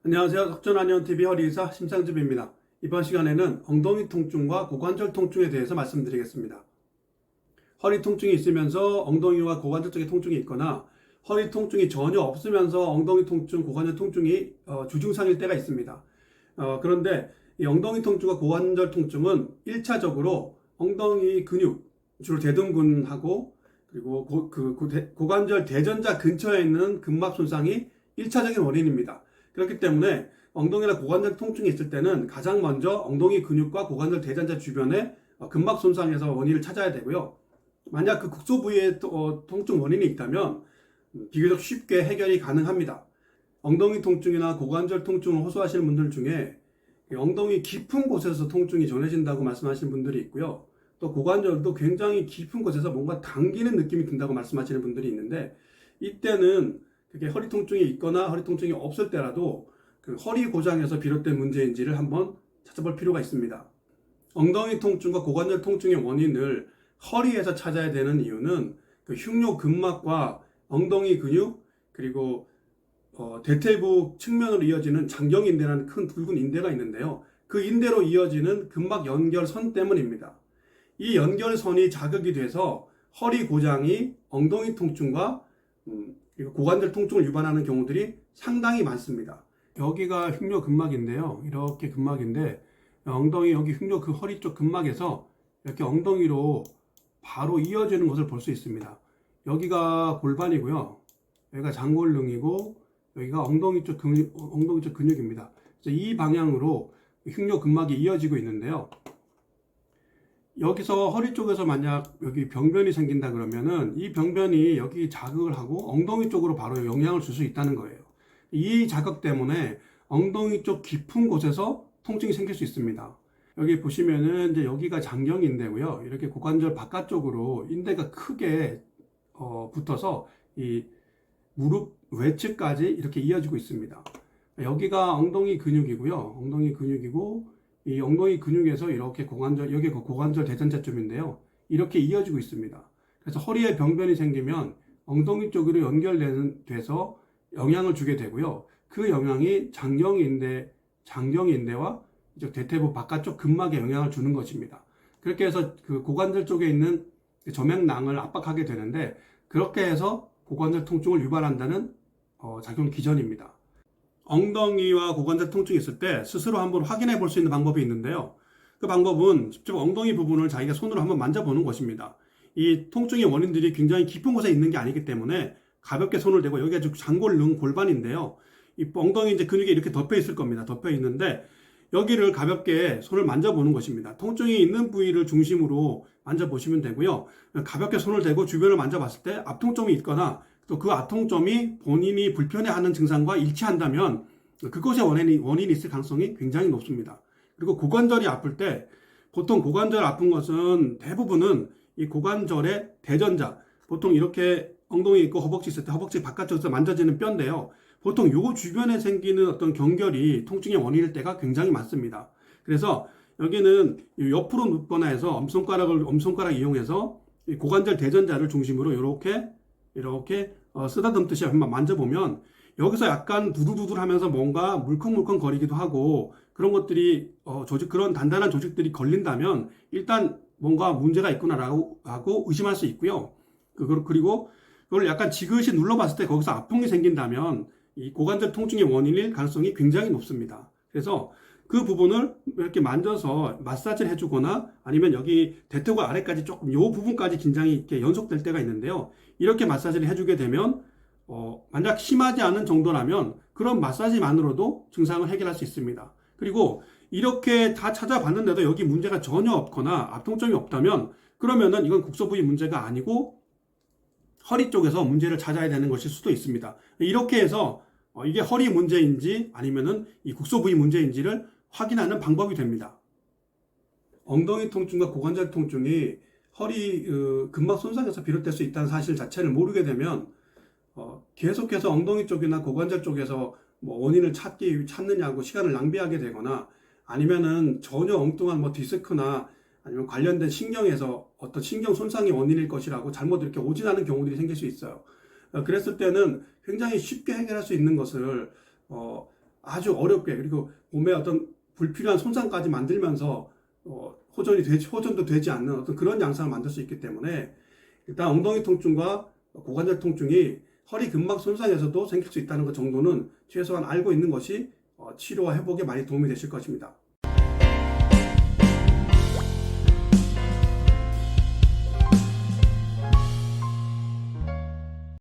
안녕하세요. 석전한의원TV 허리의사 심상집입니다. 이번 시간에는 엉덩이 통증과 고관절 통증에 대해서 말씀드리겠습니다. 허리 통증이 있으면서 엉덩이와 고관절 쪽에 통증이 있거나 허리 통증이 전혀 없으면서 엉덩이 통증, 고관절 통증이 주증상일 때가 있습니다. 그런데 이 엉덩이 통증과 고관절 통증은 1차적으로 엉덩이 근육, 주로 대둔근하고 그리고 고관절 대전자 근처에 있는 근막 손상이 1차적인 원인입니다. 그렇기 때문에 엉덩이나 고관절 통증이 있을 때는 가장 먼저 엉덩이 근육과 고관절 대전자 주변에 근막 손상에서 원인을 찾아야 되고요. 만약 그 국소 부위에 통증 원인이 있다면 비교적 쉽게 해결이 가능합니다. 엉덩이 통증이나 고관절 통증을 호소하시는 분들 중에 엉덩이 깊은 곳에서 통증이 전해진다고 말씀하시는 분들이 있고요. 또 고관절도 굉장히 깊은 곳에서 뭔가 당기는 느낌이 든다고 말씀하시는 분들이 있는데, 이때는 그게 허리 통증이 있거나 허리 통증이 없을 때라도 그 허리 고장에서 비롯된 문제인지를 한번 찾아볼 필요가 있습니다. 엉덩이 통증과 고관절 통증의 원인을 허리에서 찾아야 되는 이유는 그 흉뇨 근막과 엉덩이 근육 그리고 대퇴부 측면으로 이어지는 장경인대라는 큰 굵은 인대가 있는데요. 그 인대로 이어지는 근막 연결선 때문입니다. 이 연결선이 자극이 돼서 허리 고장이 엉덩이 통증과 그리고 고관절 통증을 유발하는 경우들이 상당히 많습니다. 여기가 흉뇨 근막인데요. 이렇게 근막인데 엉덩이 여기 흉뇨 그 허리 쪽 근막에서 이렇게 엉덩이로 바로 이어지는 것을 볼 수 있습니다. 여기가 골반이고요. 여기가 장골릉이고 여기가 엉덩이 쪽 근육입니다. 그래서 이 방향으로 흉뇨 근막이 이어지고 있는데요. 여기서 허리 쪽에서 만약 여기 병변이 생긴다 그러면은 이 병변이 여기 자극을 하고 엉덩이 쪽으로 바로 영향을 줄 수 있다는 거예요. 이 자극 때문에 엉덩이 쪽 깊은 곳에서 통증이 생길 수 있습니다. 여기 보시면은 이제 여기가 장경인대고요. 이렇게 고관절 바깥쪽으로 인대가 크게 붙어서 이 무릎 외측까지 이렇게 이어지고 있습니다. 여기가 엉덩이 근육이고요. 엉덩이 근육이고 이 엉덩이 근육에서 이렇게 고관절, 여기가 고관절 대전자점인데요. 이렇게 이어지고 있습니다. 그래서 허리에 병변이 생기면 엉덩이 쪽으로 연결돼서 영향을 주게 되고요. 그 영향이 장경인대와 이쪽 대퇴부 바깥쪽 근막에 영향을 주는 것입니다. 그렇게 해서 그 고관절 쪽에 있는 점액낭을 압박하게 되는데, 그렇게 해서 고관절 통증을 유발한다는 작용 기전입니다. 엉덩이와 고관절 통증이 있을 때 스스로 한번 확인해 볼 수 있는 방법이 있는데요. 그 방법은 직접 엉덩이 부분을 자기가 손으로 한번 만져보는 것입니다. 이 통증의 원인들이 굉장히 깊은 곳에 있는 게 아니기 때문에 가볍게 손을 대고, 여기가 지금 장골릉 골반인데요. 이 엉덩이 이제 근육이 이렇게 덮여 있을 겁니다. 덮여 있는데 여기를 가볍게 손을 만져보는 것입니다. 통증이 있는 부위를 중심으로 만져보시면 되고요. 가볍게 손을 대고 주변을 만져봤을 때 앞통점이 있거나 또 그 앞통점이 본인이 불편해하는 증상과 일치한다면 그것의 원인이 있을 가능성이 굉장히 높습니다. 그리고 고관절이 아플 때, 보통 고관절 아픈 것은 대부분은 이 고관절의 대전자, 보통 이렇게 엉덩이 있고 허벅지 있을 때 허벅지 바깥쪽에서 만져지는 뼈인데요. 보통 요 주변에 생기는 어떤 경결이 통증의 원인일 때가 굉장히 많습니다. 그래서 여기는 옆으로 눕거나 해서 엄손가락 이용해서 이 고관절 대전자를 중심으로 이렇게 쓰다듬듯이 한번 만져보면 여기서 약간 두두두두 하면서 뭔가 물컹물컹 거리기도 하고, 그런 것들이 그런 단단한 조직들이 걸린다면 일단 뭔가 문제가 있구나라고 하고 의심할 수 있고요. 그리고 그걸 약간 지그시 눌러봤을 때 거기서 아픔이 생긴다면 이 고관절 통증의 원인일 가능성이 굉장히 높습니다. 그래서 그 부분을 이렇게 만져서 마사지를 해주거나, 아니면 여기 대퇴골 아래까지 조금 요 부분까지 긴장이 이렇게 연속될 때가 있는데요. 이렇게 마사지를 해주게 되면 만약 심하지 않은 정도라면 그런 마사지만으로도 증상을 해결할 수 있습니다. 그리고 이렇게 다 찾아봤는데도 여기 문제가 전혀 없거나 앞통점이 없다면 그러면은 이건 국소 부위 문제가 아니고 허리 쪽에서 문제를 찾아야 되는 것일 수도 있습니다. 이렇게 해서 이게 허리 문제인지 아니면은 이 국소 부위 문제인지를 확인하는 방법이 됩니다. 엉덩이 통증과 고관절 통증이 허리 근막 손상에서 비롯될 수 있다는 사실 자체를 모르게 되면 계속해서 엉덩이 쪽이나 고관절 쪽에서 뭐 원인을 찾느냐고 시간을 낭비하게 되거나, 아니면은 전혀 엉뚱한 뭐 디스크나 아니면 관련된 신경에서 어떤 신경 손상이 원인일 것이라고 잘못 이렇게 오진하는 경우들이 생길 수 있어요. 그랬을 때는 굉장히 쉽게 해결할 수 있는 것을 아주 어렵게, 그리고 몸에 어떤 불필요한 손상까지 만들면서 호전도 되지 않는 어떤 그런 양상을 만들 수 있기 때문에 일단 엉덩이 통증과 고관절 통증이 허리 근막 손상에서도 생길 수 있다는 것 정도는 최소한 알고 있는 것이 치료와 회복에 많이 도움이 되실 것입니다.